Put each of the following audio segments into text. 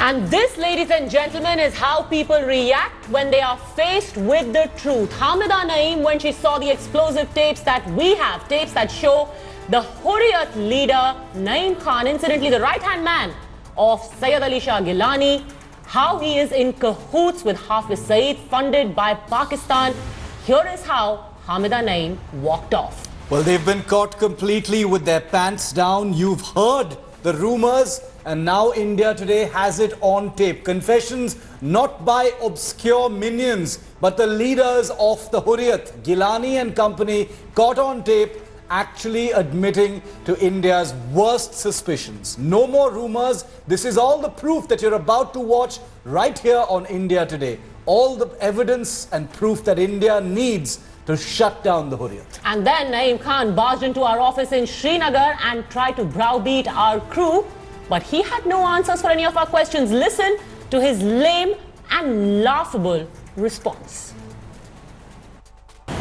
And this, ladies and gentlemen, is how people react when they are faced with the truth. Hamida Naeem, when she saw the explosive tapes that we have, tapes that show the Hurriyat leader Naeem Khan, incidentally the right-hand man of Syed Ali Shah Gilani, how he is in cahoots with Hafiz Saeed, funded by Pakistan. Here is how Hamida Naeem walked off. Well, they've been caught completely with their pants down. You've heard the rumors, and now India Today has it on tape. Confessions not by obscure minions, but the leaders of the Hurriyat, Gilani and company, caught on tape actually admitting to India's worst suspicions. No more rumors. This is all the proof that you're about to watch right here on India Today. All the evidence and proof that India needs to shut down the Hurriyat. And then Naeem Khan barged into our office in Srinagar and tried to browbeat our crew, but he had no answers for any of our questions. Listen to his lame and laughable response.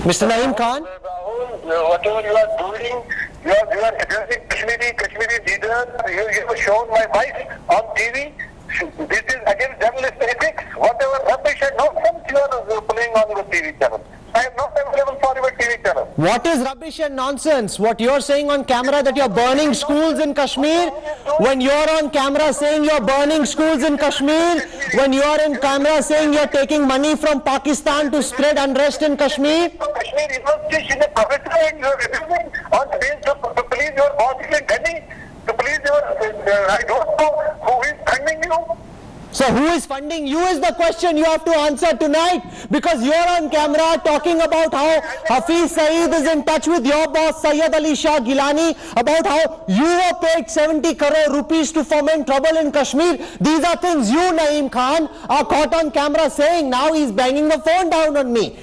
Mr. Naeem Khan? Whatever you are doing, you are abusing Kashmiri leaders. You have shown my wife on TV. This is against journalist ethics. Whatever rubbish and nonsense you are playing on your TV channel. I am not available for your TV channel. What is rubbish and nonsense? What you're saying on camera that you're burning schools in Kashmir? When you're on camera saying you're burning schools in Kashmir? When you're in camera saying you're taking money from Pakistan to spread unrest in Kashmir? Kashmir University is a professor and you are refusing on the basis to please your boss and Delhi, to please your, I don't know who is funding you. So who is funding you is the question you have to answer tonight, because you're on camera talking about how Hafiz Saeed is in touch with your boss Syed Ali Shah Gilani, about how you were paid 70 crore rupees to foment trouble in Kashmir. These are things you, Naeem Khan, are caught on camera saying. Now he's banging the phone down on me.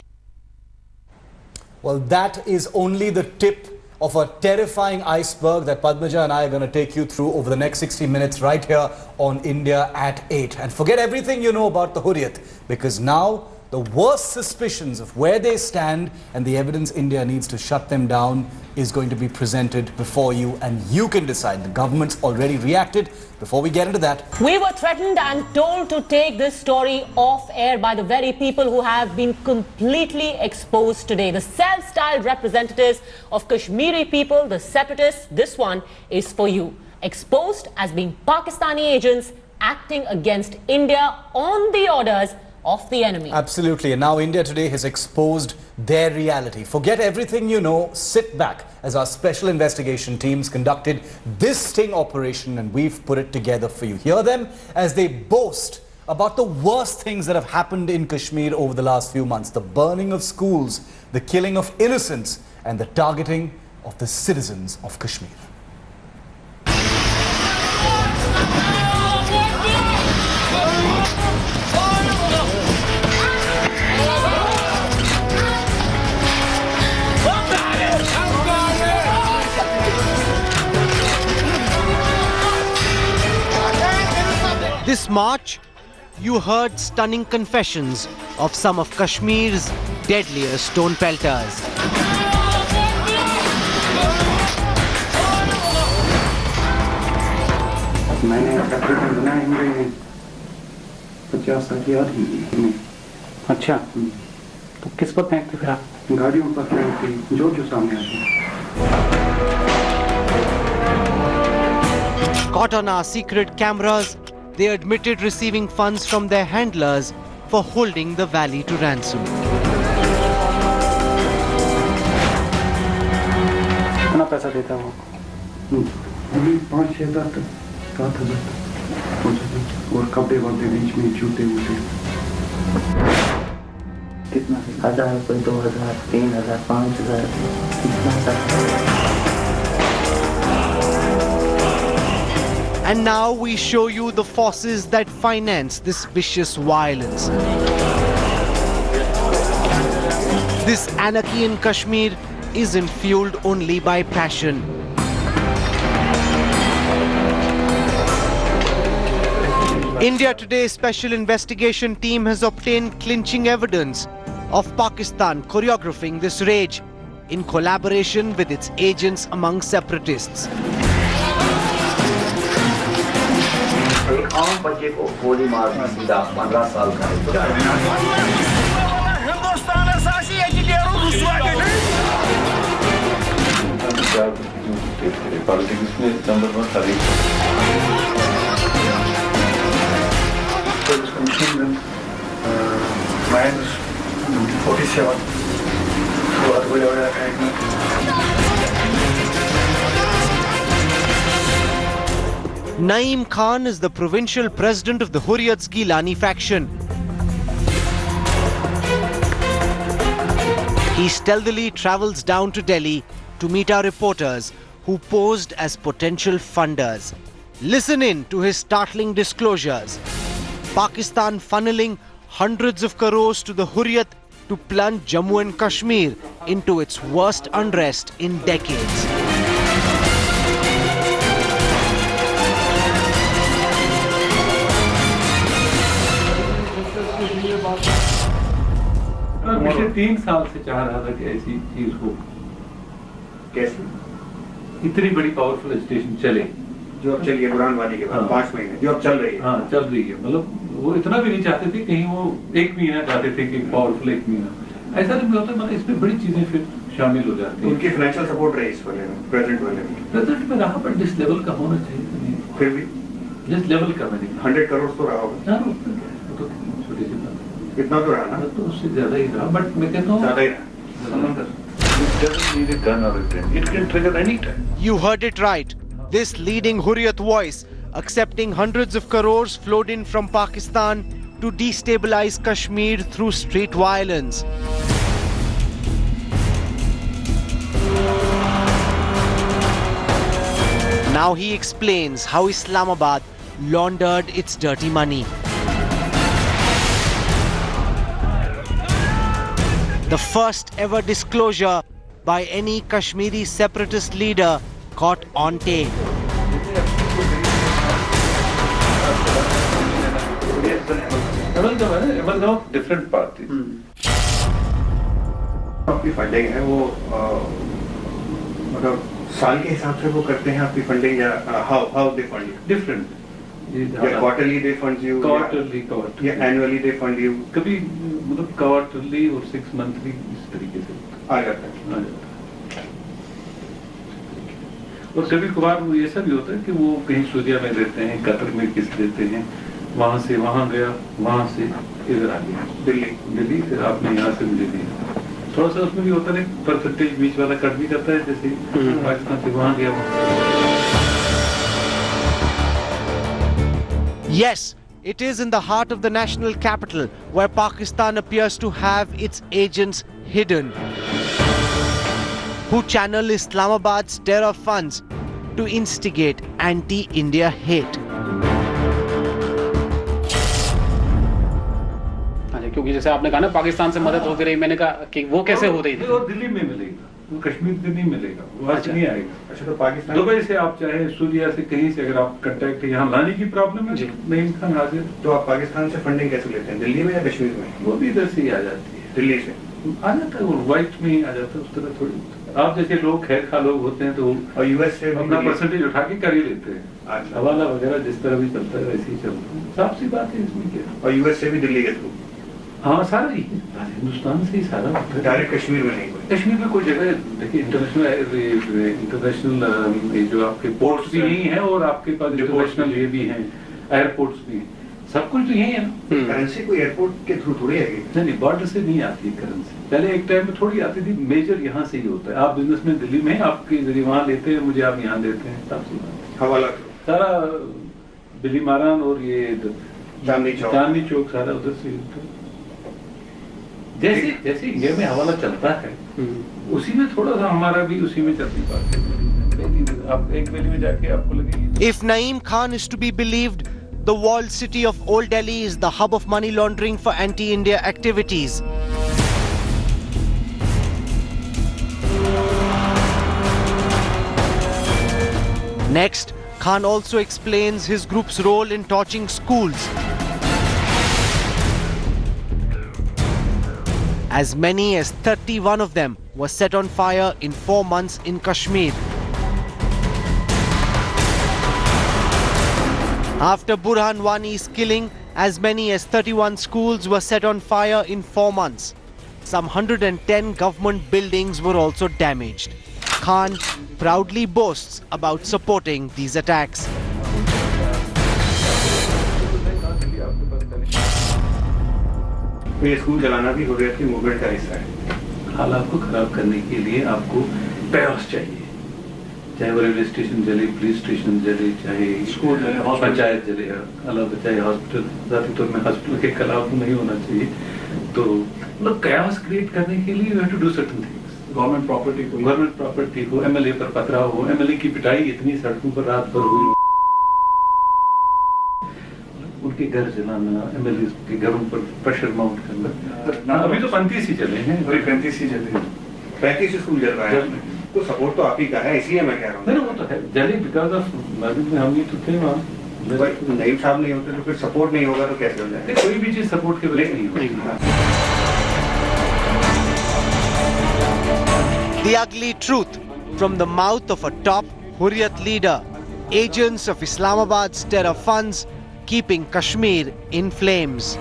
Well, that is only the tip of a terrifying iceberg that Padmaja and I are going to take you through over the next 60 minutes right here on India at 8. And forget everything you know about the Hurriyat, because now the worst suspicions of where they stand and the evidence India needs to shut them down is going to be presented before you, and you can decide. The government's already reacted. Before we get into that, we were threatened and told to take this story off air by the very people who have been completely exposed today. The self-styled representatives of Kashmiri people, the separatists. This one is for you. Exposed as being Pakistani agents acting against India on the orders of the enemy. Absolutely. And now India Today has exposed their reality. Forget everything you know, sit back as our special investigation teams conducted this sting operation, and we've put it together for you. Hear them as they boast about the worst things that have happened in Kashmir over the last few months. The burning of schools, the killing of innocents, and the targeting of the citizens of Kashmir. This March, you heard stunning confessions of some of Kashmir's deadliest stone pelters. मैंने तकरीबन बनाए होंगे 50 साल की याद ही। अच्छा, तो किस पर फेंकते फिर आप? गाड़ियों पर फेंकते, जो सामने आते। Caught on our secret cameras, they admitted receiving funds from their handlers for holding the valley to ransom. कितना पैसा देता वो? अभी 5-6 हज़ार तक, 7 हज़ार तक, और कपड़े वपड़े बीच में, जूते वूते। कितना? 1000, कोई 2000, 3000, 5000, कितना? And now we show you the forces that finance this vicious violence. This anarchy in Kashmir isn't fueled only by passion. India Today's special investigation team has obtained clinching evidence of Pakistan choreographing this rage in collaboration with its agents among separatists. आम बच्चे को गोली मारना सीधा 15 साल का है। Politics में नंबर 1 था। minus 47. What will you have? Naeem Khan is the provincial president of the Hurriyat's Gilani faction. He stealthily travels down to Delhi to meet our reporters who posed as potential funders. Listen in to his startling disclosures. Pakistan funneling hundreds of crores to the Hurriyat to plunge Jammu and Kashmir into its worst unrest in decades. पिछले 3 साल से चाह रहा था कि ऐसी चीज हो। कैसे? इतनी बड़ी पावरफुल स्टेशन चले जो अब चलिए बुरहान वादी के बाद 5 महीने जो अब चल रही है। हाँ, चल रही है। मतलब वो इतना भी नहीं चाहते थे, कहीं वो 1 महीना चाहते थे कि पावरफुल 1 महीना। ऐसा नहीं होता, मतलब इसमें बड़ी चीजें फिर शामिल हो जाती हैं। उनकी फाइनेंशियल सपोर्ट रही इस वाले में, प्रेजेंट वाले में। प्रेजेंट में रहा, पर जिस लेवल का होना चाहिए फिर भी जिस लेवल का मैंने 100 करोड़ तो रहा होगा। छोटी सी बात इतना तो रहा ना? तो उससे ज्यादा ही रहा, बट मैं कहता हूँ ज्यादा ही रहा। It doesn't need a gun or a train. It can trigger any time. You heard it right. This leading Hurriyat voice accepting hundreds of crores flowed in from Pakistan to destabilize Kashmir through street violence. Now he explains how Islamabad laundered its dirty money. The first ever disclosure by any Kashmiri separatist leader caught on tape. Amalgam of different parties. आपकी funding है वो मतलब साल के हिसाब से वो करते हैं आपकी फंडिंग या how they fund you? Different. या quarterly they fund you? Quarterly. या एनुअली दे फंड यू? कभी मतलब क्वार्टरली और 6 मंथली इस तरीके से आ जाता है। और कभी कभार वो ऐसा भी होता है कि वो कहीं सऊदीया में देते हैं, कतर में किस्त देते हैं, वहां से वहां गया, वहां से इधर आ गया दिल्ली, फिर आपने यहाँ से मुझे दिया। थोड़ा सा उसमें भी होता है, परसेंटेज बीच वाला कट भी करता है, जैसे पाकिस्तान से वहां गया। Yes, it is in the heart of the national capital where Pakistan appears to have its agents hidden, who channel Islamabad's terror funds to instigate anti-India hate. क्योंकि जैसे आपने कहा ना पाकिस्तान से मदद होती रही, मैंने कहा कि वो कैसे हो रही थी? और दिल्ली में मिलेगा, वो कश्मीर से नहीं मिलेगा, वो आज नहीं आएगा। अच्छा, तो पाकिस्तान दुबई से आप चाहे सूर्या से कहीं से अगर आप कांटेक्ट यहाँ लाने की प्रॉब्लम है, नईम खान हाजिर। तो आप पाकिस्तान से फंडिंग कैसे लेते हैं? दिल्ली में या कश्मीर में? वो भी इधर से ही आ जाती है, दिल्ली से आ जाता है, वो व्हाइट में ही आ जाता है, उस तरह थोड़ी। आप जैसे लोग खैर खा लोग होते हैं तो और यूएस से अपना परसेंटेज उठा के कर ही लेते हैं। अच्छा। हवाला वगैरह जिस तरह भी चलता है वैसे ही चलता है, साफ सी बात है इसमें क्या। और यूएस से भी दिल्ली के थ्रू? हाँ, सारा ही हिंदुस्तान से ही सारा होता है। डायरेक्ट कश्मीर में नहीं कोई? कश्मीर में कोई जगह देखिए, इंटरनेशनल जो आपके पोर्ट्स भी यही हैं और आपके पास इंटरनेशनल ये भी हैं, एयरपोर्ट्स भी हैं, सब कुछ तो यही है ना। करेंसी कोई एयरपोर्ट के थ्रू थोड़ी आएगी? नहीं, बॉर्डर से नहीं आती है करेंसी। पहले एक टाइम में थोड़ी आती थी, मेजर यहाँ से ही होता है। आप बिजनेस में दिल्ली में आपके जरिए वहाँ लेते हैं, मुझे आप यहाँ देते हैं, साफ सी बात। हवाला सारा बिलीमारान और ये चांदनी चौक सारा उधर से जैसे इंडिया में हवाला चलता है, उसी में थोड़ा सा हमारा भी उसी में चलती बात है। आप एक वैली में जाके आपको लगेगी। If Naeem Khan is to be believed, the walled city of Old Delhi is the hub of money laundering for anti-India activities. Next, Khan also explains his group's role in torching schools. As many as 31 of them were set on fire in 4 months in Kashmir. After Burhan Wani's killing, as many as 31 schools were set on fire in 4 months. Some 110 government buildings were also damaged. Khan proudly boasts about supporting these attacks. ये school चलाना भी हुर्रियत की movement का हिस्सा है। हालात को खराब करने के लिए आपको पैस चाहिए, चाहे वो रेलवे स्टेशन जले, पुलिस स्टेशन जले, चाहे स्कूल जले, पंचायत जले, अलग चाहे हॉस्पिटल, जाती तौर में हॉस्पिटल के खिलाफ नहीं होना चाहिए। तो मतलब कैओस क्रिएट करने के लिए you have to do certain things. Government property को एमएलए पर पथराव हो, एमएलए की पिटाई इतनी सड़कों पर रात भर हुई, उनके घर जलाना, एमएलए के घरों पर प्रेशर माउंट करना। अभी तो 35 ही चले हैं, 35 ही चले हैं, 35 स्कूल जल रहा है, तो सपोर्ट तो आप ही का है, इसलिए मैं कह रहा हूँ। नहीं, वो तो है जले बिकॉज ऑफ में हम ही तो थे वहाँ। नईम साहब नहीं होते तो फिर सपोर्ट नहीं होगा तो कैसे हो जाए? कोई भी चीज सपोर्ट के बगैर नहीं होगी। The ugly truth from the mouth of a top Hurriyat leader. Agents of Islamabad's terror funds keeping Kashmir in flames.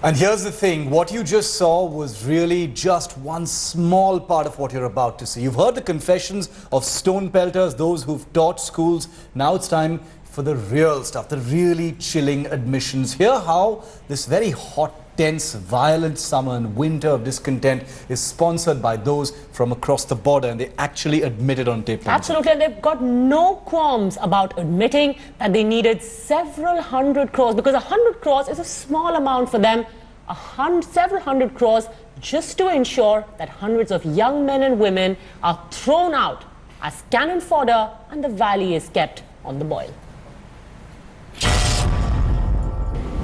And here's the thing, what you just saw was really just one small part of what you're about to see. You've heard the confessions of stone pelters, those who've taught schools. Now it's time for the real stuff, the really chilling admissions. Hear how this very hot, tense, violent summer and winter of discontent is sponsored by those from across the border, and they actually admitted on tape. Absolutely, and they've got no qualms about admitting that they needed several hundred crores, because 100 crores is a small amount for them. Several hundred crores just to ensure that hundreds of young men and women are thrown out as cannon fodder and the valley is kept on the boil.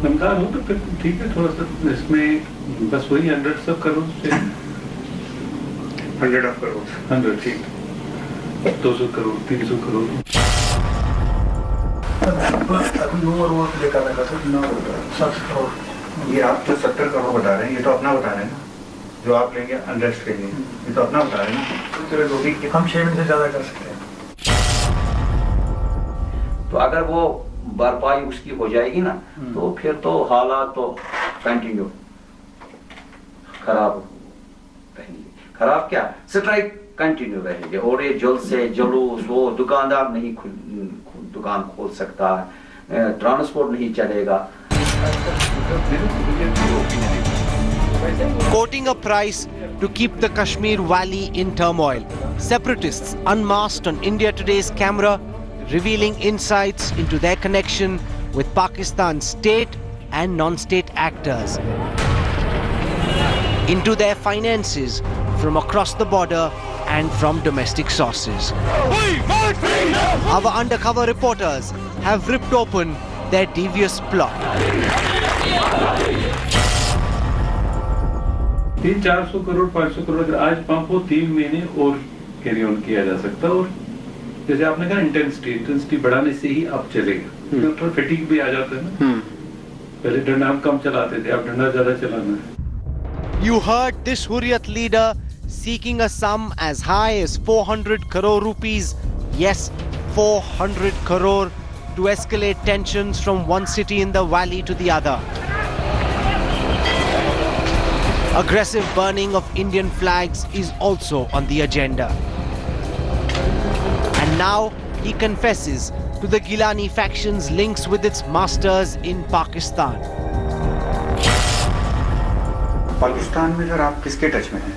नमदार हो तो फिर ठीक है, थोड़ा सा इसमें बस वही 100 सब करोड़ से 100 ऑफ करोड़ 100 ठीक, 200 करोड़ 300 करोड़। ये आप जो 70 करोड़ बता रहे हैं, ये तो अपना बता रहे हैं ना, जो आप लेंगे अनरेस्ट के लिए, ये तो अपना बता रहे हैं ना। चलो जो भी हम 6 मिनट से ज्यादा कर सकते हैं। तो अगर वो भरपाई उसकी हो जाएगी ना, तो फिर तो हालात तो कंटिन्यू खराब रहेंगे। खराब क्या, स्ट्राइक कंटिन्यू रहेंगे, और ये जल्द से जुलूस, वो दुकानदार नहीं दुकान खोल सकता, ट्रांसपोर्ट नहीं चलेगा। Quoting a price to keep the Kashmir Valley in turmoil, separatists unmasked on India Today's camera, revealing insights into their connection with Pakistan's state and non-state actors, into their finances from across the border and from domestic sources. Our undercover reporters have ripped open their devious plot. 300-400 crore 500 crore अगर आज pump हो, 3 महीने और carry on किया जा सकता है। और जैसे आपने कहा इंटेंसिटी बढ़ाने से ही अब चलेगा, फिल्टर फटीग भी आ जाता है ना। पहले डंडा हम कम चलाते थे, अब डंडा ज्यादा चलाना है। You heard this Hurriyat leader seeking a sum as high as 400 crore rupees. Yes, 400 crore to escalate tensions from one city in the valley to the other. Aggressive burning of Indian flags is also on the agenda. And now he confesses to the Gilani faction's links with its masters in Pakistan. Pakistan में sir आप किसके touch में हैं?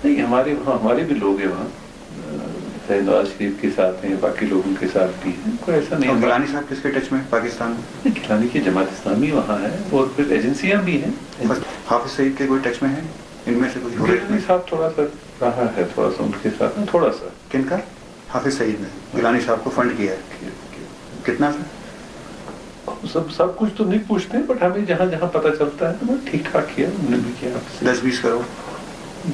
नहीं, हमारे भी लोग हैं वहाँ, नवाज शरीफ के साथ हैं, बाकी लोगों के साथ भी हैं, कोई ऐसा नहीं। गिलानी साहब किसके टच में पाकिस्तान में? गिलानी की जमात इस्लामी वहाँ है, और फिर एजेंसियाँ भी हैं। हाफिज सईद के कोई टच में है इनमें से? कुछ गिलानी साहब थोड़ा सा रहा है, थोड़ा सा उनके साथ में, थोड़ा सा। किनका? हाफिज सईद ने गिलानी साहब को फंड किया है, कितना सर? सब कुछ तो नहीं पूछते, बट हमें जहाँ जहाँ पता चलता है तो ठीक ठाक किया उन्होंने भी किया। 10-20 करोड़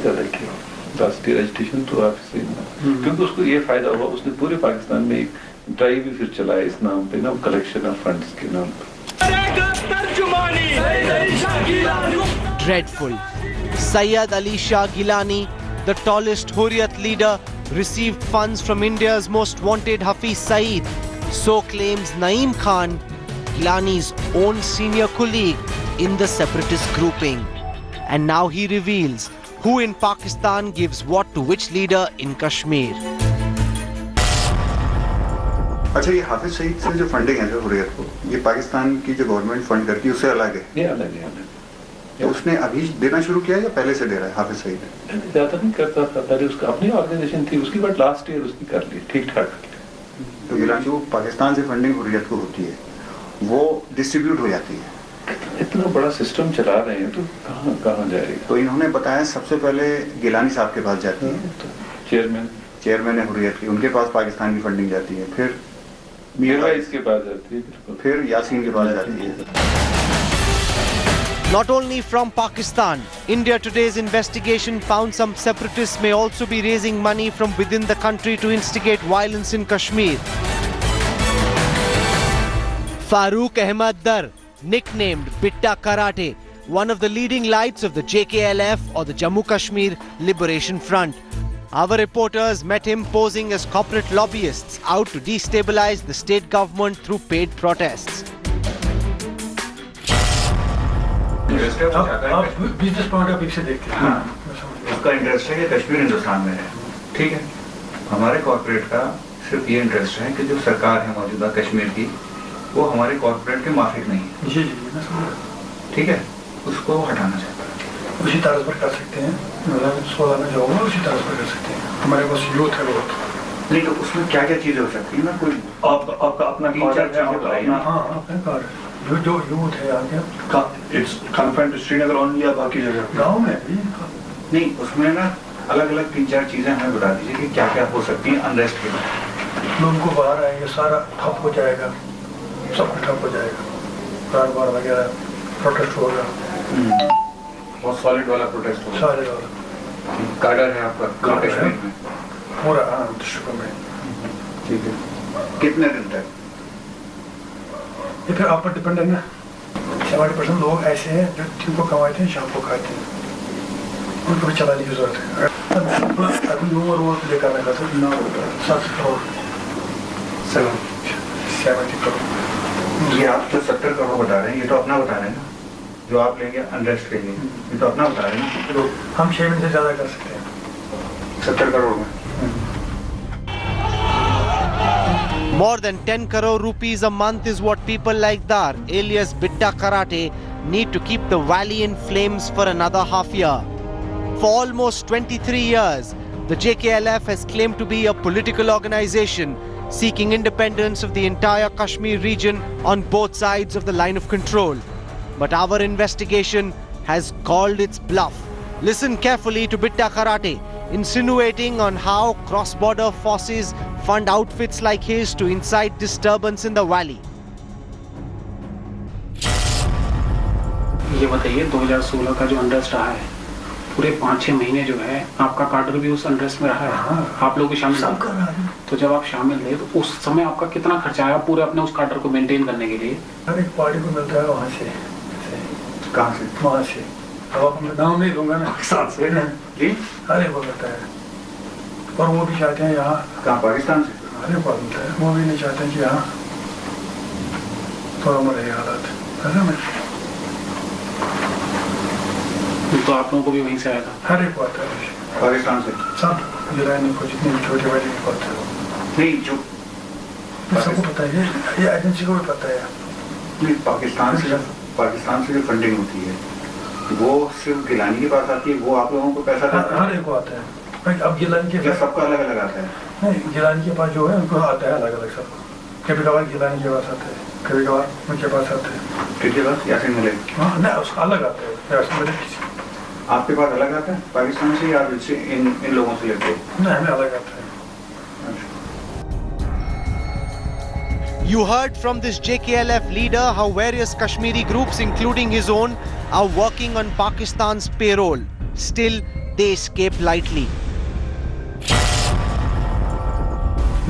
ज्यादा किया, राष्ट्रीय रजिस्ट्रेशन तो आपसे, क्योंकि उसको ये फायदा हुआ, उसने पूरे पाकिस्तान में एक ड्राइव भी फिर चलाया इस नाम पे ना, कलेक्शन ऑफ फंड्स के नाम पे। Dreadful. Sayyid Ali Shah Gilani, the tallest Hurriyat leader, received funds from India's most wanted Hafiz Saeed. So claims Naeem Khan, Gilani's own senior colleague in the separatist grouping. And now he reveals who in Pakistan gives what to which leader in Kashmir. अच्छा, ये हाफिज सईद से जो funding है जो हुर्रियत को, ये पाकिस्तान की जो गवर्नमेंट फंड करती है उससे अलग है? ये अलग है, अलग। तो उसने अभी देना शुरू किया या पहले से दे रहा है हाफिज सईद? ज्यादा नहीं करता था, पहले उसका अपनी ऑर्गेनाइजेशन थी उसकी, बट लास्ट ईयर उसकी कर ली, ठीक ठाक कर ली। तो गिलानी जो पाकिस्तान से फंडिंग हुर्रियत को होती है वो डिस्ट्रीब्यूट हो जाती है। इतना बड़ा सिस्टम चला रहे हैं तो कहाँ जाएगा? तो इन्होंने बताया सबसे पहले गिलानी साहब के पास जाती है, चेयरमैन है हुर्रियत की, उनके पास पाकिस्तान की फंडिंग जाती है, फिर इसके पास जाती है, फिर यासीन के पास जाती है। Not only from Pakistan, India Today's investigation found some separatists may also be raising money from within the country to instigate violence in Kashmir. Farooq Ahmad Dar, nicknamed Bitta Karate, one of the leading lights of the JKLF or the Jammu Kashmir Liberation Front. Our reporters met him posing as corporate lobbyists out to destabilize the state government through paid protests. आप business point of view से देखते हैं। हाँ, उसका interest है कि कश्मीर हिंदुस्तान में है, ठीक है। हमारे कॉर्पोरेट का सिर्फ ये इंटरेस्ट है कि जो सरकार है मौजूदा कश्मीर की वो हमारे कॉर्पोरेट के माफिक नहीं है। जी जी, ठीक है, उसको हटाना चाहता है। उसी तरह पर कर सकते हैं, 16 में जो होगा उसी तरह पर कर सकते हैं। हमारे पास यूथ है बहुत। नहीं तो उसमें क्या क्या चीजें हो सकती है ना, कोई आपका अपना जो यूथ है आगे it's confined to Srinagar only या बाकी जगह गाँव में भी नहीं, उसमें ना अलग अलग 3-4 चीजें हमें बता दीजिए कि क्या क्या हो सकती हैं अनरेस्ट के लिए। लोगों को बाहर आएंगे, सारा ठप हो जाएगा, सब कुछ ठप हो जाएगा, कारोबार वगैरह, प्रोटेस्ट होगा, बहुत सॉलिड वाला प्रोटेस्ट होगा, सॉलिड वाला कार्डर है आपका कश्मीर में पूरा डिस्ट्रिक्ट में। ठीक है, कितने दिन तक? ये फिर आप पर डिपेंड है ना। 70% लोग ऐसे हैं जो दिन को कमाते हैं, शाम को खाते हैं, उनको भी चलाने की जरूरत है। अभी उम्र वो लेकर रखा था 7 करोड़ 70 करोड़। ये आप जो 70 करोड़ बता रहे हैं ये तो अपना बता रहे हैं ना, जो आप लेंगे अनरेस्ट के लिए, ये तो अपना बता रहे हैं ना। हम 6 महीने से ज्यादा कर सकते हैं 70 करोड़ में। More than 10 crore rupees a month is what people like Dar, alias Bitta Karate, need to keep the valley in flames for another half year. For almost 23 years, the JKLF has claimed to be a political organization seeking independence of the entire Kashmir region on both sides of the line of control. But our investigation has called its bluff. Listen carefully to Bitta Karate, insinuating on how cross-border forces fund outfits like his to incite disturbance in the valley. ये बताइए 2016 का जो unrest रहा है, पूरे 5-6 महीने जो है आपका कार्डर भी उस अनरेस्ट में रहा है। हाँ, आप लोग भी शामिल थे। तो जब आप शामिल थे तो उस समय आपका कितना खर्चा आया पूरे अपने उस कार्डर को मेंटेन करने के लिए? हर एक पार्टी को मिलता है वहाँ से। कहाँ से? वहाँ से। अब आप नाम नहीं दूंगा ना, साथ से जी, हर एक को मिलता है, और वो भी चाहते हैं यहाँ। कहाँ? पाकिस्तान से हर एक को मिलता है, वो भी नहीं चाहते हैं कि यहाँ थोड़ा मरे हालात ऐसा में। तो आप लोगों को भी वहीं से आया था? हर एक को आता है पाकिस्तान से, सब गिराने को, जितने भी छोटे बड़े को आता है। नहीं जो सबको पता है, ये एजेंसी को भी पता है। नहीं, पाकिस्तान से जो फंडिंग होती है वो सिर्फ गिलानी के पास आती है, वो आप लोगों को पैसा हर एक को आता है। अब गिलानी के पास सबका अलग अलग आता है? नहीं, गिलानी के पास जो है उनको आता है अलग अलग सबको। कभी कभार गिलानी के पास आता है, कभी कभार उनके पास आता है। किसके पास? यासीन मलिक? हाँ नहीं, उसका अलग आता है यासीन मलिक किसी। आपके पास अलग आता है पाकिस्तान से या इन लोगों से लेते? नहीं, हमें अलग आता है। You heard from this JKLF leader how various Kashmiri groups, including his own, are working on Pakistan's payroll. Still, they escape lightly.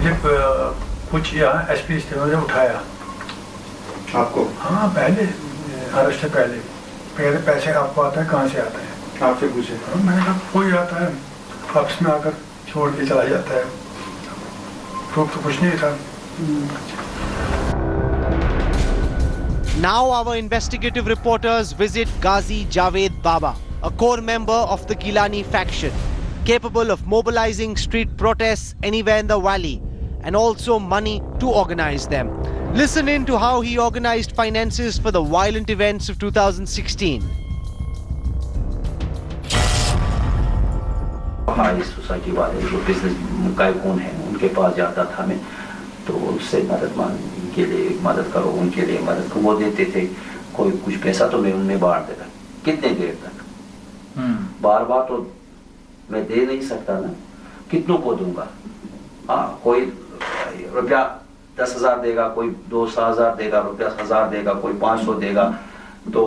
जब कुछ यहाँ एसपी ने उठाया आपको? हाँ, पहले अरेस्ट से पहले पैसे आपको आता है, कहाँ से आता है? आपसे पूछे? मैंने कहा कोई आता है ऑफिस में आकर छोड़ के चला जाता है, प्रूफ तो कुछ नहीं था। Now our investigative reporters visit Ghazi Javed Baba, a core member of the Gilani faction, capable of mobilizing street protests anywhere in the valley and also money to organize them. Listen in to how he organized finances for the violent events of 2016. हमारी society वाले जो business कायकून हैं उनके पास जाता था मैं, तो उससे मदद करो, उनके लिए मदद करो, वो देते थे कोई कुछ पैसा तो मैं उनमें बांट देता। कितने देर तक? बार बार तो मैं दे नहीं सकता ना, कितनों को दूंगा? हाँ, कोई रुपया 10,000 देगा, कोई 2,000 देगा, रुपया 1,000 देगा, कोई 500 देगा, तो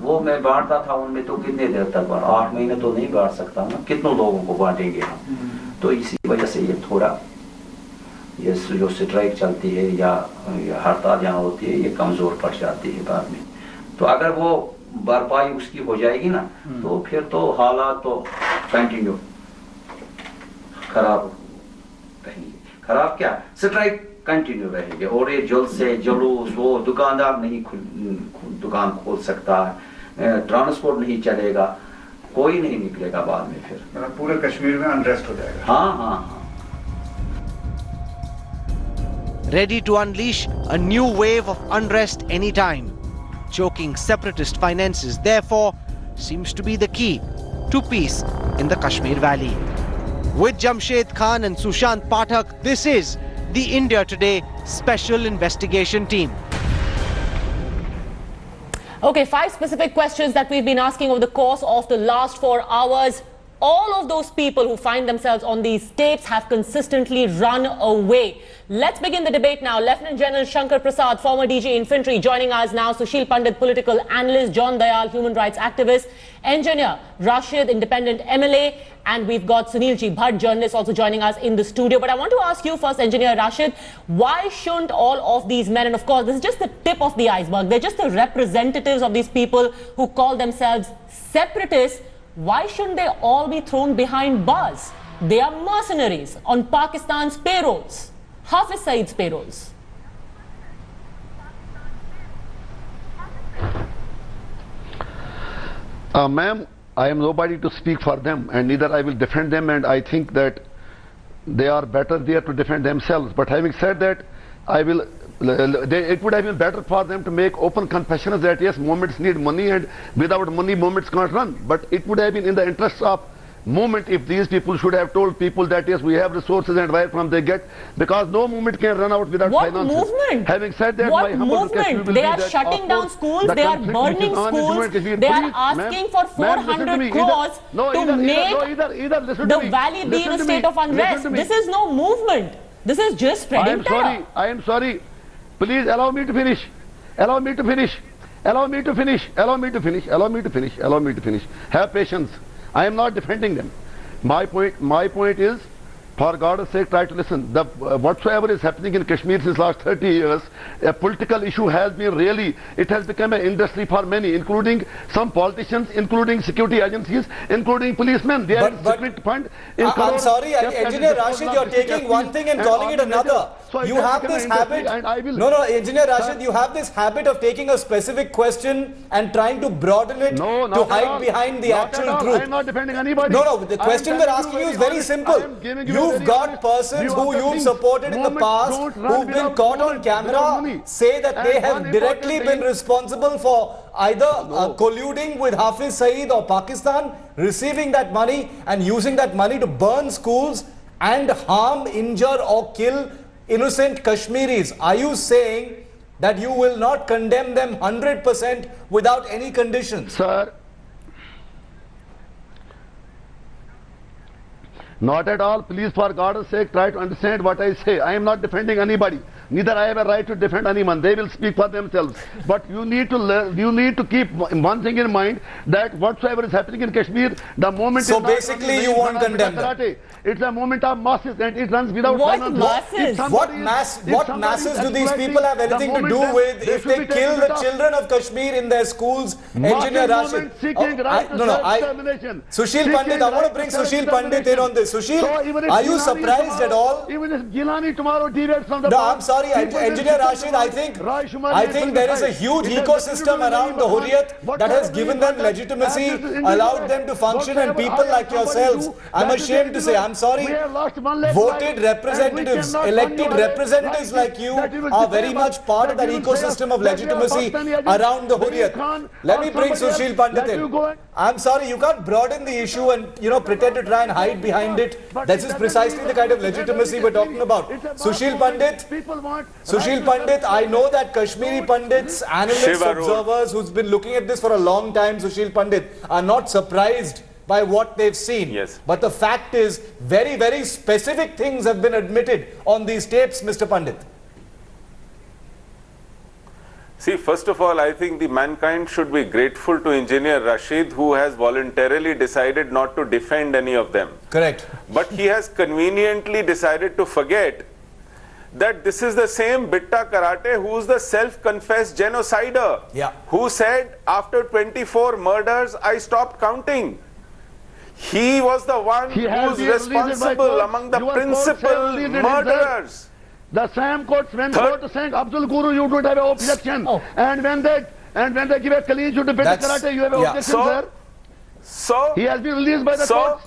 वो मैं बांटता था उनमें। तो कितने देर तक? 8 महीने तो नहीं बांट सकता ना, कितनों लोगों को बांटेंगे हम? तो इसी वजह से ये थोड़ा ये जो स्ट्राइक चलती है या हड़ताल यहाँ होती है, ये कमजोर पड़ जाती है बाद में। तो अगर वो भरपाई उसकी हो जाएगी ना, तो फिर तो हालात तो कंटिन्यू खराब रहेंगे। खराब क्या, स्ट्राइक कंटिन्यू रहेंगे, और ये जल्द से जुलूस, वो दुकानदार नहीं दुकान खोल सकता, ट्रांसपोर्ट नहीं चलेगा, कोई नहीं निकलेगा बाद में, फिर पूरे कश्मीर में अनरेस्ट हो जाएगा। हाँ हाँ हाँ। Ready to unleash a new wave of unrest anytime. Choking separatist finances, therefore, seems to be the key to peace in the Kashmir Valley. With Jamshed Khan and Sushant Pathak, this is the India Today Special Investigation Team. Okay, 5 specific questions that we've been asking over the course of the last 4 hours. All of those people who find themselves on these tapes have consistently run away. Let's begin the debate now. Lieutenant General Shankar Prasad, former DG Infantry, joining us now. Sushil Pandit, political analyst. John Dayal, human rights activist. Engineer Rashid, independent MLA. And we've got Sunilji Bhatt, journalist, also joining us in the studio. But I want to ask you first, Engineer Rashid, why shouldn't all of these men, and of course, this is just the tip of the iceberg, they're just the representatives of these people who call themselves separatists, why shouldn't they all be thrown behind bars? They are mercenaries on Pakistan's payrolls, Hafiz Saeed's payrolls. Ma'am, I am nobody to speak for them, and neither I will defend them, and I think that they are better there to defend themselves. But having said that, it would have been better for them to make open confessions that yes, movements need money, and without money, movements can't run. But it would have been in the interest of movement if these people should have told people that yes, we have resources and where from they get, because no movement can run out without finances. What movement? Having said that, what my humble movement? They are shutting down schools, they are burning schools, they are asking for 400 crores to make the valley be in a state of unrest. This is no movement. This is just spreading terror. I am sorry. Please allow me to finish. Allow me to finish. Allow me to finish. Allow me to finish. Allow me to finish. Allow me to finish. Have patience. I am not defending them. My point is, for God's sake, try to listen. Whatsoever is happening in Kashmir since last 30 years, a political issue has been really, it has become an industry for many, including some politicians, including security agencies, including policemen. They are strict fund. I'm sorry, Engineer Rashid, you're taking one thing and calling it another. You have this habit. No, Engineer Rashid, you have this habit of taking a specific question and trying to broaden it to hide behind the actual truth. I am not defending anybody. No, the question we're asking you is very simple. You've got persons who you've supported in the past who've been caught on camera say that they have directly been responsible for either colluding with Hafiz Saeed or Pakistan, receiving that money and using that money to burn schools and harm, injure or kill innocent Kashmiris. Are you saying that you will not condemn them 100% without any conditions? Sir, not at all. Please, for God's sake, try to understand what I say. I am not defending anybody. Neither I have a right to defend anyone. They will speak for themselves. But you need to learn, you need to keep one thing in mind, that whatsoever is happening in Kashmir, the moment So is not basically only you won't karate, condemn them. karate. It's a moment of masses and it runs without What silence. masses? If somebody What if masses somebody do these is people have the anything to moment do that with if should they be kill taken the to children of Kashmir in their schools? Engineer Rashid. Sushil Pandit, I want to bring Sushil Pandit in on this. Sushil, are you surprised at all? Even if Gilani tomorrow deviates from the No, path, I'm sorry, people will Engineer sit Rashid, down. I think Shumari there is a huge It has ecosystem nothing to do around the with Hurriyat that has given them legitimacy, allowed them to function, and people like yourselves, I'm ashamed to say, I'm sorry, voted representatives, elected representatives like you are very much part of that ecosystem of legitimacy around the Hurriyat. Let me bring Sushil Pandit in. I'm sorry, you can't broaden the issue and, pretend to try and hide behind it. This is precisely the kind of legitimacy we're talking about. Sushil Pandit, I know that Kashmiri Pandits, analysts, observers who's been looking at this for a long time, Sushil Pandit, are not surprised by what they've seen. Yes. But the fact is, very, very specific things have been admitted on these tapes, Mr. Pandit. See, first of all, I think the mankind should be grateful to Engineer Rashid, who has voluntarily decided not to defend any of them. Correct. But he has conveniently decided to forget that this is the same Bitta Karate who is the self-confessed genocider, who said, after 24 murders, I stopped counting. He was the one who is responsible among the principal murderers. The same court, when court saying Abdul Guru, you don't have an objection, and when they give a clean to Bitta Karate, you have an objection, sir. So he has been released by the court.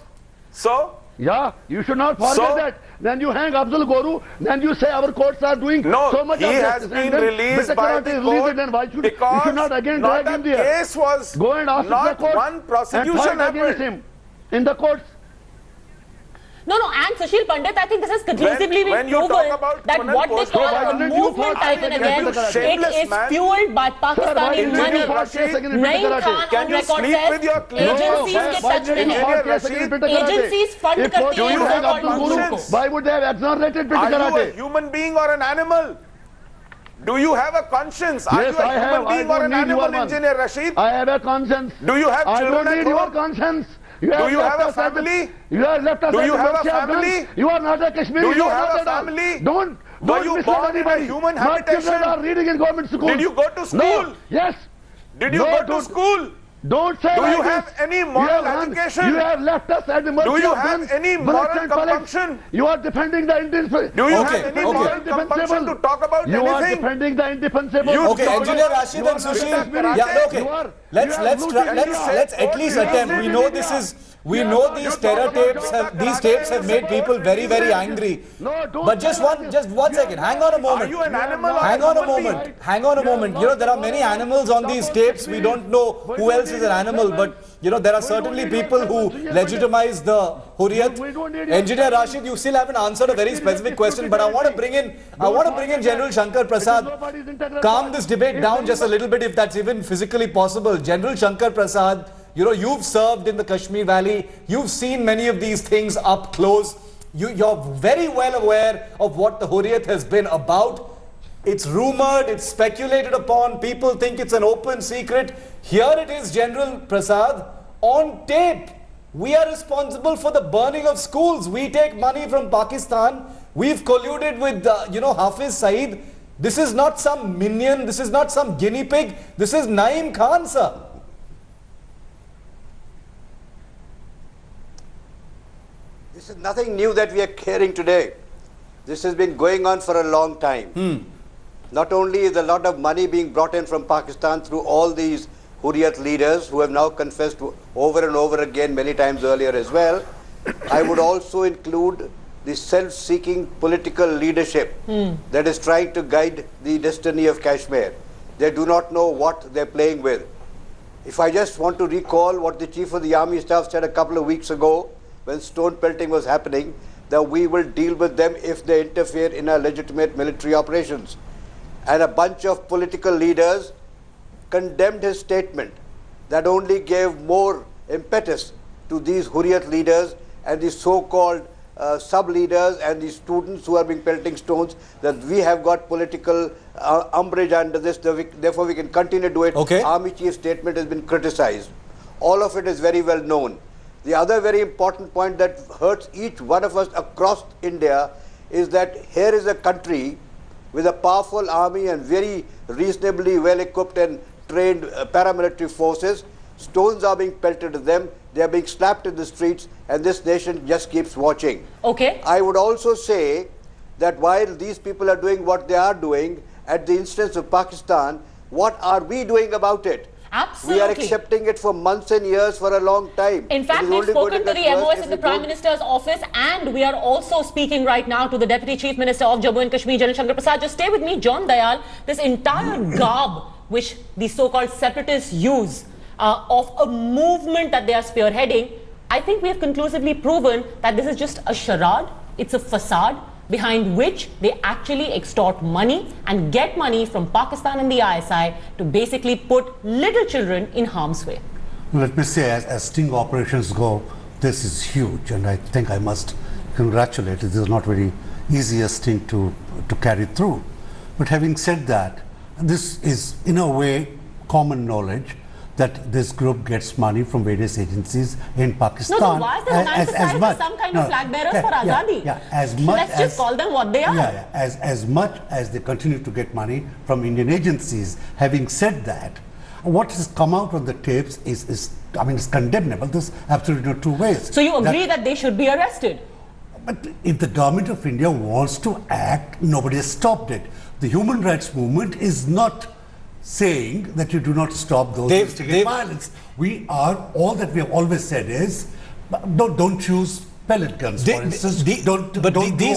So yeah, you should not forget that. Then you hang Abdul Guru, then you say our courts are doing so much he of has been released by the court then why should you because should not again drag him there? Case was go and ask not the court one prosecution and fight against happened. him in the courts. No, and Sushil Pandit, I think this has conclusively been proven that what they call a movement Titan again, it is fueled by Pakistani money. Naeem Khan on record says agencies के touch में है. Agencies fund करती हैं. Why would they have exonerated Bitta Karate? Are you a human being or an animal? Do you have a conscience? Are Yes, you a human being or an animal, Engineer Rashid? I have a conscience. Do you have children I don't need at your home? conscience. Do you have a family? You have left us. Do you have a family? You are not a Kashmiri. Do you have a family? Don't Were you born in a human My children habitation? are reading in government schools. Did you go to school? No. Yes. Did you go to school? Don't say Do like you have this. any moral education? You have left us at the mercy Do you of have guns, any bullets moral and pellets. compunction? You are defending the indefensible. Do you have any moral compunction to talk about You are anything? defending the indefensible. Okay, Engineer Rashid and Sushil. Yeah, okay. Let's at least attempt. We know this is. We know these terror tapes have made people very, very angry. But just one second. Hang on a moment. Are you an animal or Hang on a moment. Hang on a moment. There are many animals on these tapes. We don't know who else is an animal, but there are certainly people who legitimize the Hurriyat. Engineer Rashid, you still haven't answered a very specific question, but I want to bring in General Shankar Prasad. Calm this debate down just a little bit, if that's even physically possible. General Shankar Prasad, you've served in the Kashmir Valley. You've seen many of these things up close. You're very well aware of what the Hurriyat has been about. It's rumored, it's speculated upon. People think it's an open secret. Here it is, General Prasad, on tape. We are responsible for the burning of schools. We take money from Pakistan. We've colluded with, Hafiz Saeed. This is not some minion. This is not some guinea pig. This is Naeem Khan, sir. This is nothing new that we are hearing today. This has been going on for a long time. Not only is a lot of money being brought in from Pakistan through all these Hurriyat leaders who have now confessed over and over again many times earlier as well, I would also include the self-seeking political leadership that is trying to guide the destiny of Kashmir. They do not know what they're playing with. If I just want to recall what the Chief of the Army Staff said a couple of weeks ago when stone pelting was happening, that we will deal with them if they interfere in our legitimate military operations. And a bunch of political leaders condemned his statement. That only gave more impetus to these Hurriyat leaders and the so-called sub-leaders and the students who are being pelting stones that we have got political umbrage under this, therefore we can continue to do it. Okay. Army chief's statement has been criticized. All of it is very well known. The other very important point that hurts each one of us across India is that here is a country with a powerful army and very reasonably well-equipped and trained paramilitary forces. Stones are being pelted at them, they are being slapped in the streets, and this nation just keeps watching. Okay. I would also say that while these people are doing what they are doing, at the instance of Pakistan, what are we doing about it? Absolutely. We are accepting it for months and years for a long time. In fact, we've spoken to the MOS in the Prime Minister's office, and we are also speaking right now to the Deputy Chief Minister of Jammu and Kashmir, General Shankar Prasad. Just stay with me, John Dayal. This entire garb which the so-called separatists use of a movement that they are spearheading, I think we have conclusively proven that this is just a charade, it's a facade behind which they actually extort money and get money from Pakistan and the ISI to basically put little children in harm's way. Let me say, as sting operations go, this is huge, and I think I must congratulate it. This is not very easy a sting to carry through. But having said that, this is in a way common knowledge that this group gets money from various agencies in Pakistan. No, why is the Humayun Society some kind of flag bearers for Azadi? Let's just call them what they are. As much as they continue to get money from Indian agencies. Having said that, what has come out on the tapes is condemnable. There's absolutely no two ways. So you agree that they should be arrested? But if the government of India wants to act, nobody has stopped it. The human rights movement is not saying that you do not stop those who instigate violence. All that we have always said is, don't choose pellet guns, for instance. These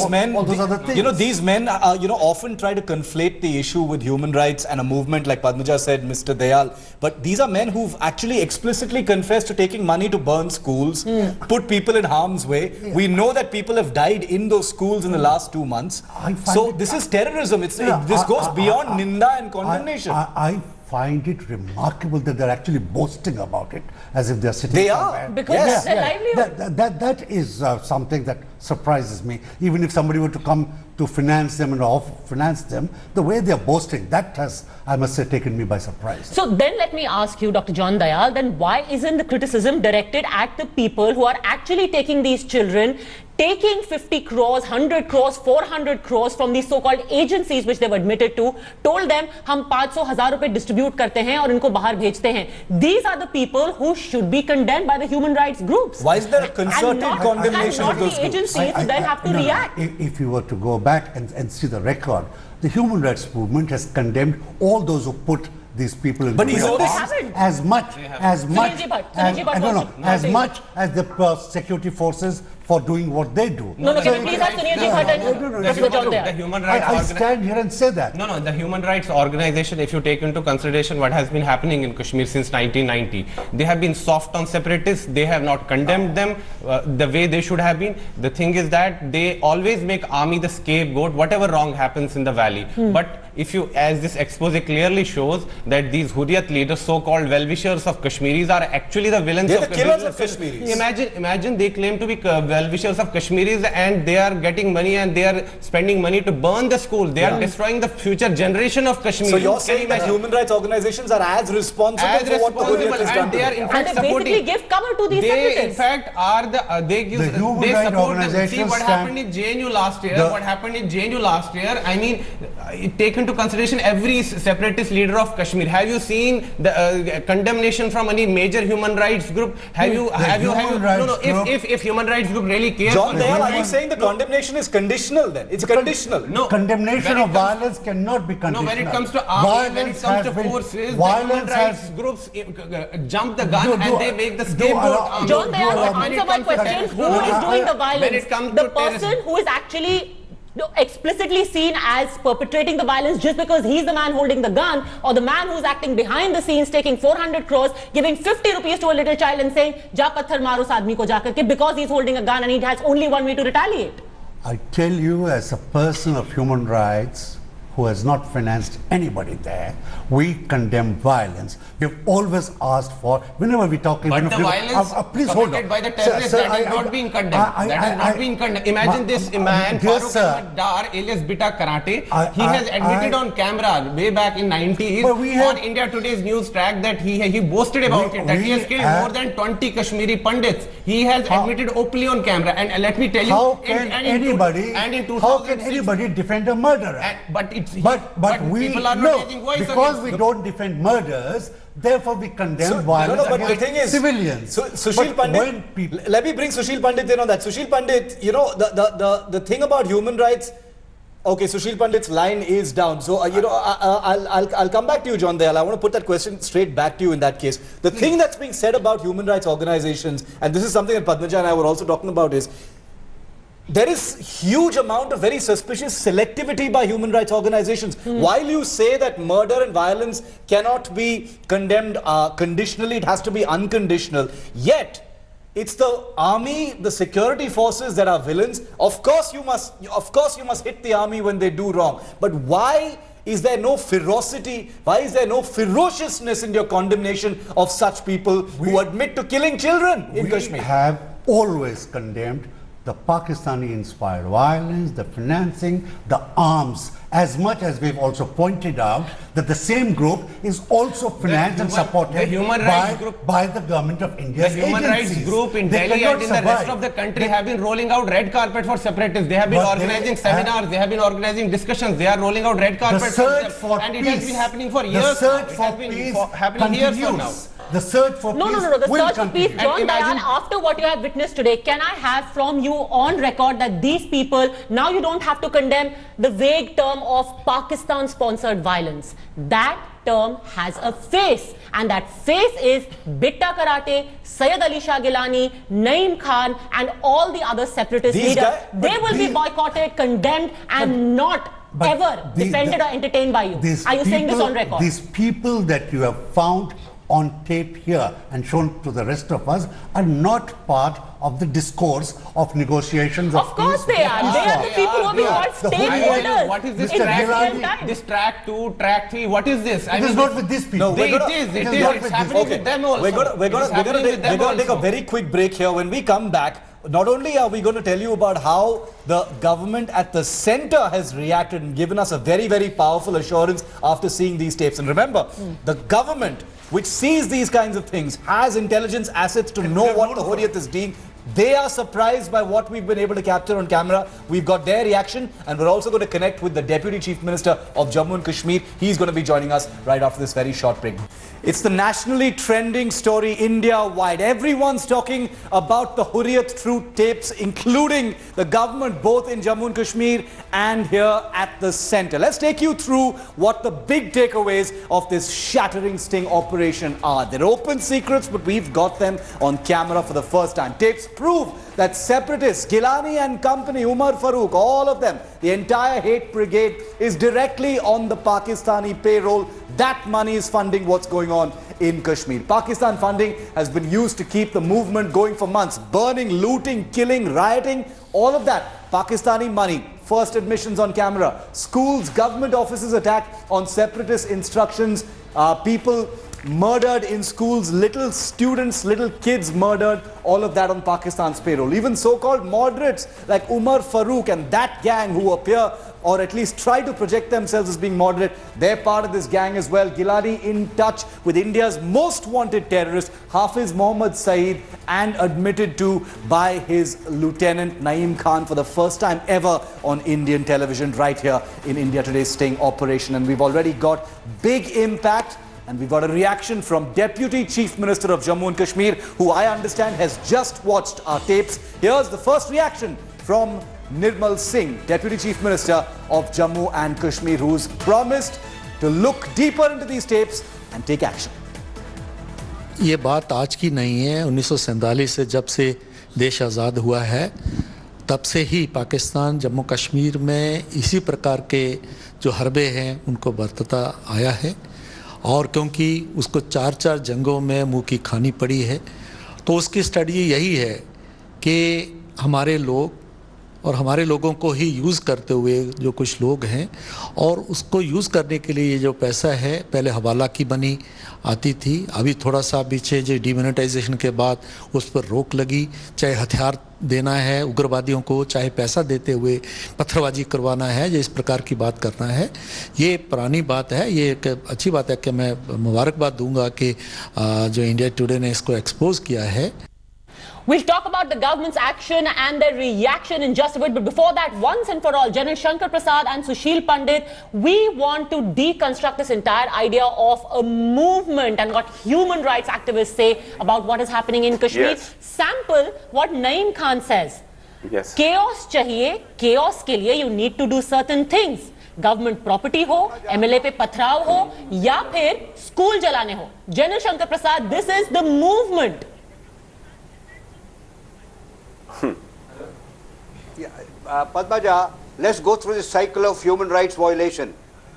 men, all those other things. You know, these men, often try to conflate the issue with human rights and a movement like Padmaja said, Mr. Dayal. But these are men who've actually explicitly confessed to taking money to burn schools, put people in harm's way. Yeah. We know that people have died in those schools in the last 2 months. So this is terrorism. This goes beyond ninda and condemnation. I find it remarkable that they're actually boasting about it as if they're sitting They somewhere. are, because that's their livelihood. That is something that surprises me. Even if somebody were to come to finance them and finance them, the way they're boasting, that has, I must say, taken me by surprise. So then let me ask you, Dr. John Dayal, then why isn't the criticism directed at the people who are actually taking these children, taking 50 crores, 100 crores, 400 crores from these so-called agencies which they've admitted to, told them, hum 500,000 rupees distribute karte hain aur inko bahar bhejte hain. These are the people who should be condemned by the human rights groups. Why is there a concerted condemnation of those groups? And not the agencies who then have to react. If you were to go back and see the record, the human rights movement has condemned all those who put these people in as much as the security forces for doing what they do. Can we please have Sunil Ji Bhatt and Professor John Dayal? The human rights I stand here and say that. No, the human rights organization, if you take into consideration what has been happening in Kashmir since 1990, they have been soft on separatists, they have not condemned them the way they should have been. The thing is that they always make army the scapegoat, whatever wrong happens in the valley. But if you, as this expose clearly shows, that these Hurriyat leaders, so-called well-wishers of Kashmiris, are actually the villains of killers of Kashmiris. Imagine they claim to be well-wishers of Kashmiris and they are getting money and they are spending money to burn the school. They are destroying the future generation of Kashmir. So you're saying that human rights organizations are as responsible for what the Hurriyat has done? They are in fact and they basically give cover to these separatists. They in fact are they support them. See what happened in JNU last year. I mean, take into consideration every separatist leader of Kashmir. Have you seen the condemnation from any major human rights group? If human rights group really cares. John Dayal, are you saying the condemnation is conditional then? It's conditional. No. Condemnation of violence cannot be conditional. No, when it comes to army, when it comes to forces, the human rights groups jump the gun and they make the scapegoat. John Dayal, answer my question. Who is doing the violence? The person who is actually explicitly seen as perpetrating the violence just because he's the man holding the gun, or the man who's acting behind the scenes, taking 400 crores, giving 50 rupees to a little child and saying, "Ja patthar maro us aadmi ko ja karke," because he's holding a gun and he has only one way to retaliate. I tell you, as a person of human rights who has not financed anybody there. We condemn violence. We've always asked for, whenever we talk... But the violence please hold committed on. by the terrorists, that is not being condemned. That is not being condemned. Imagine this man, Farooq Ahmed Dar, alias Bitta Karate, he has admitted on camera way back in 90s on India Today's news track that he boasted about it, that he has killed more than 20 Kashmiri Pandits. He has admitted openly on camera. And let me tell you, how can anybody defend a murderer? But we people are not raising voice because we don't defend murders, therefore we condemn violence against civilians. So, Sushil Pandit, let me bring Sushil Pandit in on that. Sushil Pandit, you know, the thing about human rights, okay, Sushil Pandit's line is down. So, I'll come back to you, John Dayal. I want to put that question straight back to you in that case. The thing that's being said about human rights organizations, and this is something that Padmaja and I were also talking about, is there is huge amount of very suspicious selectivity by human rights organizations. While you say that murder and violence cannot be condemned conditionally, it has to be unconditional, yet it's the army, the security forces that are villains. Of course you must hit the army when they do wrong. But why is there no ferocity? Why is there no ferociousness in your condemnation of such people who admit to killing children in Kashmir? We have always condemned the Pakistani-inspired violence, the financing, the arms, as much as we've also pointed out that the same group is also financed and supported by the government of India's The human rights group in Delhi and in the rest of the country have been rolling out red carpet for separatists. They have been organizing seminars, they have been organizing discussions, they are rolling out red carpet for them. And it has been happening for years. The search for peace continues. The search for peace The search for peace, John Dayal, after what you have witnessed today, can I have from you on record that these people, now you don't have to condemn the vague term of Pakistan-sponsored violence. That term has a face, and that face is Bitta Karate, Syed Ali Shah Gilani, Naeem Khan, and all the other separatist leaders. They will be boycotted, condemned, and not ever defended or entertained by you. Are you saying this on record? These people that you have found on tape here and shown to the rest of us are not part of the discourse of negotiations of course they are. They are the people who are being called stakeholders. What is this track? This track 2, track 3, what is this? It is not with these people. No, it is. It's happening with them also. We're going to take a very quick break here. When we come back, not only are we going to tell you about how the government at the center has reacted and given us a very, very powerful assurance after seeing these tapes. And remember, the government which sees these kinds of things has intelligence assets to know what the Hurriyat is doing. They are surprised by what we've been able to capture on camera. We've got their reaction, and we're also going to connect with the Deputy Chief Minister of Jammu and Kashmir. He's going to be joining us right after this very short break. It's the nationally trending story India-wide. Everyone's talking about the Hurriyat Truth tapes, including the government, both in Jammu and Kashmir and here at the center. Let's take you through what the big takeaways of this shattering sting operation are. They're open secrets, but we've got them on camera for the first time. Tapes prove that separatists, Gilani and company, Umar Farooq, all of them, the entire hate brigade is directly on the Pakistani payroll. That money is funding what's going on in Kashmir. Pakistan funding has been used to keep the movement going for months. Burning, looting, killing, rioting, all of that. Pakistani money. First admissions on camera. Schools, government offices attacked on separatist instructions. People murdered in schools, little students, little kids murdered, all of that on Pakistan's payroll. Even so-called moderates like Umar Farooq and that gang who appear or at least try to project themselves as being moderate, they're part of this gang as well. Gilani in touch with India's most wanted terrorist, Hafiz Mohammad Saeed, and admitted to by his lieutenant Naeem Khan for the first time ever on Indian television right here in India Today's sting operation. And we've already got big impact. And we've got a reaction from Deputy Chief Minister of Jammu and Kashmir, who I understand has just watched our tapes. Here's the first reaction from Nirmal Singh, Deputy Chief Minister of Jammu and Kashmir, who's promised to look deeper into these tapes and take action. ये बात आज की नहीं है। 1947 से जब से देश आज़ाद हुआ है, तब से ही पाकिस्तान जम्मू कश्मीर में इसी प्रकार के जो हरबे हैं उनको बरतता आया है। और क्योंकि उसको 4 जंगों में मुँह की खानी पड़ी है, तो उसकी स्टडी यही है कि हमारे लोग और हमारे लोगों को ही यूज़ करते हुए जो कुछ लोग हैं, और उसको यूज़ करने के लिए ये जो पैसा है पहले हवाला की बनी आती थी, अभी थोड़ा सा पीछे जो डिमोनेटाइजेशन के बाद उस पर रोक लगी, चाहे हथियार देना है उग्रवादियों को, चाहे पैसा देते हुए पत्थरबाजी करवाना है, जो इस प्रकार की बात करना है, ये पुरानी बात है। ये एक अच्छी बात है कि मैं मुबारकबाद दूंगा कि जो इंडिया टुडे ने इसको एक्सपोज किया है। We'll talk about the government's action and their reaction in just a bit. But before that, once and for all, General Shankar Prasad and Sushil Pandit, we want to deconstruct this entire idea of a movement and what human rights activists say about what is happening in Kashmir. Yes. Sample what Naeem Khan says. Yes. Chaos chahiye, chaos ke liye you need to do certain things. Government property हो, MLA पे पथराव हो, या फिर school जलाने हो. General Shankar Prasad, this is the movement. Padmaja, let's go through the cycle of human rights violation.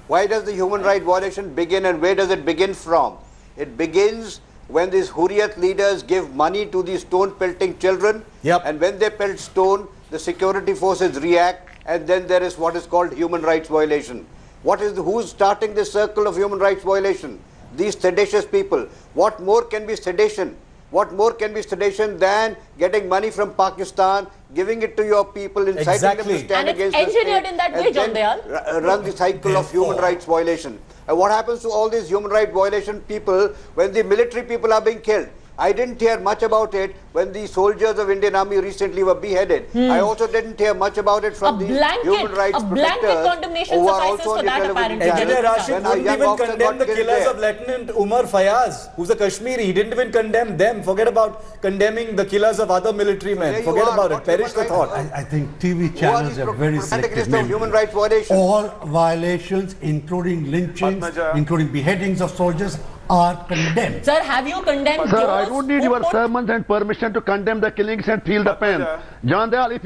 Why does the human rights violation begin, and where does it begin from? It begins when these Hurriyat leaders give money to these stone pelting children, and when they pelt stone, the security forces react, and then there is what is called human rights violation. Who's starting this circle of human rights violation? These seditious people. What more can be sedition? What more can be sedition than getting money from Pakistan, giving it to your people, inciting them to stand against the state, engineered in that way, John Dayal. Run the cycle of human rights violation. And what happens to all these human rights violation people when the military people are being killed? I didn't hear much about it when the soldiers of Indian Army recently were beheaded. I also didn't hear much about it from the human rights protectors condemnation who are suffices also on for the that, television apparently. Engineer channels. Rashid When a wouldn't young even officer condemn got the killed killers there. of Lieutenant Umar Fayaz, who's a Kashmiri. He didn't even condemn them. Forget about condemning the killers of other military men. Forget about it. Perish the thought. I think TV channels are very selective. Human rights violations. All violations, including lynchings, including beheadings of soldiers, are condemned. Sir, have you condemned Sir, those I don't need who your put- sermons and permission to condemn the killings and feel the pain. John Dayal, if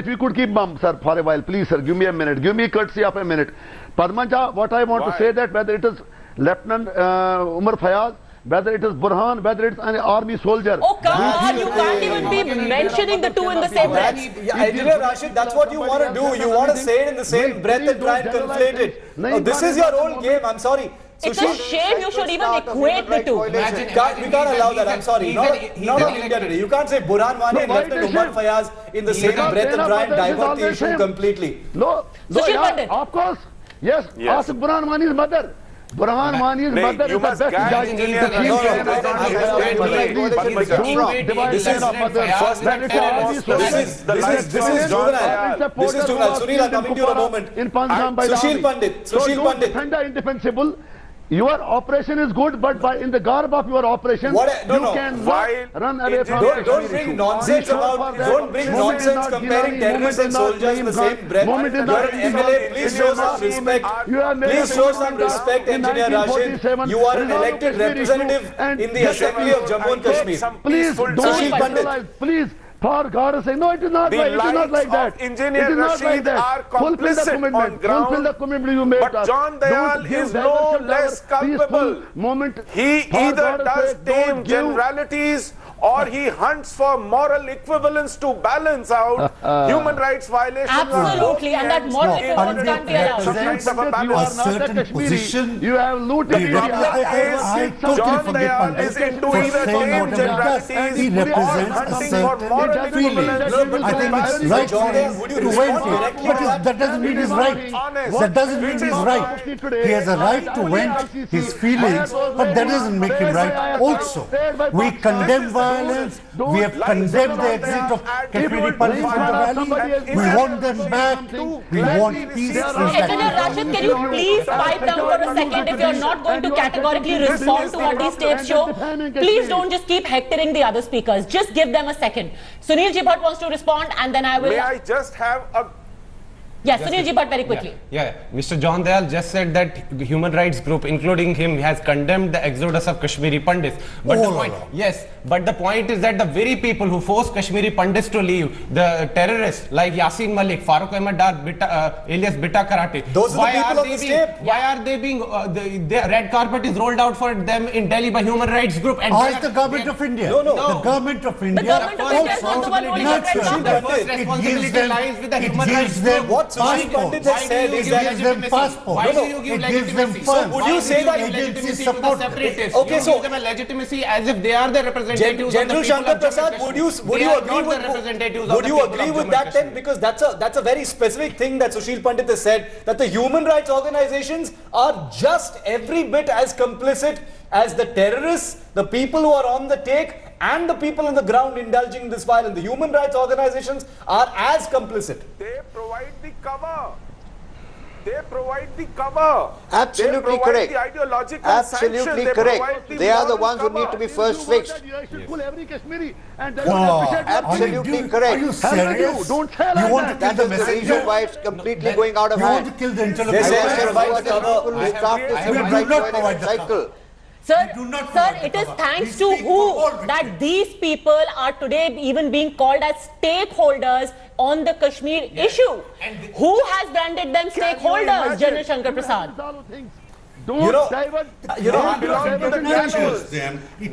you could keep mum, sir, for a while, please, sir, give me a minute. Give me courtesy of a minute. Padmaja, what I want to say that whether it is Lieutenant Umar Fayaz, whether it is Burhan, whether it's an army soldier. Oh, come on, you can't even be mentioning the two in the same breath. Engineer Rashid, that's what you want to do. You want to say it in the same breath and try and conflate it. No, this is your own game. I'm sorry. It's a shame you should even equate the two. We can't allow that. I'm sorry. Not on India Today. You can't say Burhan Wani and Lieutenant Umar Fayaz in the same breath and try and divert the issue completely. No, yeah, of course. Yes, ask Burhan Wani's mother. Burhan Wani's mother is the best judge in the This is juvenile. Sunil, I'm coming to you in a moment. Sushil Pandit. Defend the indefensible. Your operation is good, but in the garb of your operation, you cannot run away from it. Don't bring nonsense comparing terrorists and soldiers in the same breath. You're an MLA, please show some respect. Please show some respect, Engineer Rashid. You are an elected representative in the Assembly of Jammu and Kashmir. Please don't generalize, please. For God's sake, no, it is not right. It is not like that. Engineer Rashid are complicit on ground. Fulfill the commitment you made. But John Dayal is no less culpable. He either does tame generalities or he hunts for moral equivalence to balance out human rights violations. Absolutely, and that moral equivalence can't be allowed. A certain position. You have looted India. John Dayal is into either tame generalities He represents a certain feeling. I think it's right to vent it, but that doesn't mean he's right. That doesn't mean he's right. He has a right to vent his feelings, but that doesn't make him right also. We condemn violence. We have condemned the exit of Kashmiri Pandits from the valley. We want them back. We want peace. Engineer Rashid, can you please pipe down for a second if you're not going to categorically respond to what these tapes show? Please don't just keep hectoring the other speakers. Just give them a second. Sunil Jibhat wants to respond and then I will... May I just have a... Yes, Sunil ji, but very quickly. Yeah, Mr. John Dayal just said that the human rights group, including him, has condemned the exodus of Kashmiri Pandits. But the point is that the very people who forced Kashmiri Pandits to leave, the terrorists like Yasin Malik, Farooq Ahmad Dar, alias Bitta Karate, those are the people on the tape. Why are they being, the red carpet is rolled out for them in Delhi by human rights group? And ask the government of India. No. The government of India. The government of India is not the one holding the red carpet. The first responsibility lies with the human rights group. What Sushil Pandit has said is that it gives them passport. Why do you give legitimacy? So would you say that legitimacy to the support separatists? Okay, You so give them a legitimacy as if they are the representatives General of the people Shankar of Jammu Prasad, and would Kashmir. you They are agree not with the representatives of would the you people agree of with Jammu that and then? Kashmir? Because that's a very specific thing that Sushil Pandit has said, that the human rights organizations are just every bit as complicit as the terrorists, the people who are on the take, and the people on the ground indulging in this violence. The human rights organizations are as complicit. They provide the cover. They provide the cover. Absolutely they provide correct. The ideological Absolutely sanction. correct. They are the ones who need to be first fixed. Absolutely correct. Are you serious? Don't tell you want to kill That the is the messenger? reason why it's completely going out of You want hand. to kill the They intellectual say People they provide the cover. will start this You human do rights not violation provide the cycle. Sir, do not sir, provide it the is cover. thanks We to speak who for all that victims. these people are today even being called as stakeholders on the Kashmir issue. Who has branded them stakeholders, General Shankar Prasad? Don't divert.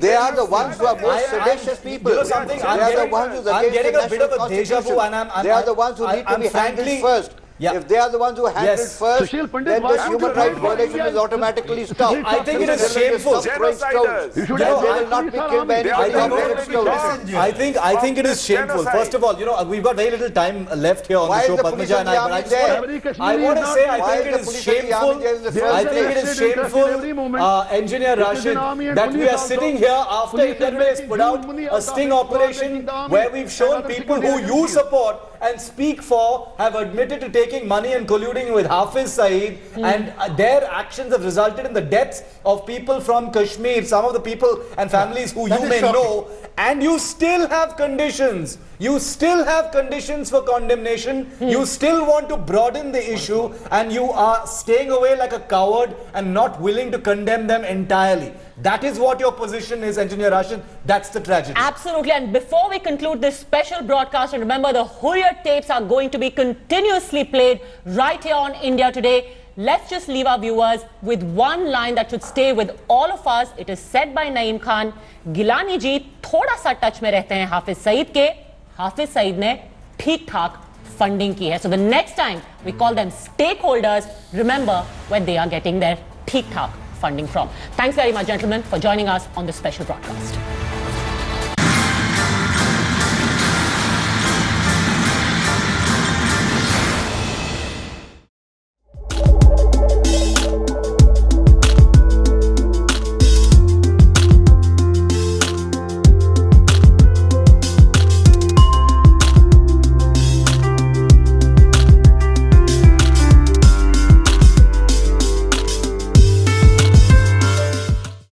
They are the ones who are most seditious people. You know something? They are the ones who I'm getting a bit of a against the deja vu, Constitution. and They are the ones who need to be handled first. Yeah. If they are the ones who handle it first, Sushil Pandit, then why this should human you rights not- violation is automatically stopped. I think it is They will shameful. stop throwing stones. You should And have- they will not be killed by anybody I of their stones. I think it is shameful. First of all, we've got very little time left here on Why the is show, the police Padmaja and and the I. But army I there? want to say, I Why think is it the is police and the shameful. army there in the first I think it place? is shameful, Engineer Rashid, that we are sitting here after India Today has put out a sting operation where we've shown people who you support and speak for have admitted to taking money and colluding with Hafiz Saeed, and their actions have resulted in the deaths of people from Kashmir, some of the people and families who That you is may shocking. know, and you still have conditions. You still have conditions for condemnation. You still want to broaden the issue, and you are staying away like a coward and not willing to condemn them entirely. That is what your position is, Engineer Rashid. That's the tragedy. Absolutely. And before we conclude this special broadcast, and remember the Hurriyat tapes are going to be continuously played right here on India Today. Let's just leave our viewers with one line that should stay with all of us. It is said by Naeem Khan. Gilani ji thoda sa touch mein rehte hain Hafiz Saeed ke. Hafiz Saeed ne theek thaak funding ki hai. So the next time we call them stakeholders, remember where they are getting their theek thaak funding from. Thanks very much, gentlemen, for joining us on this special broadcast.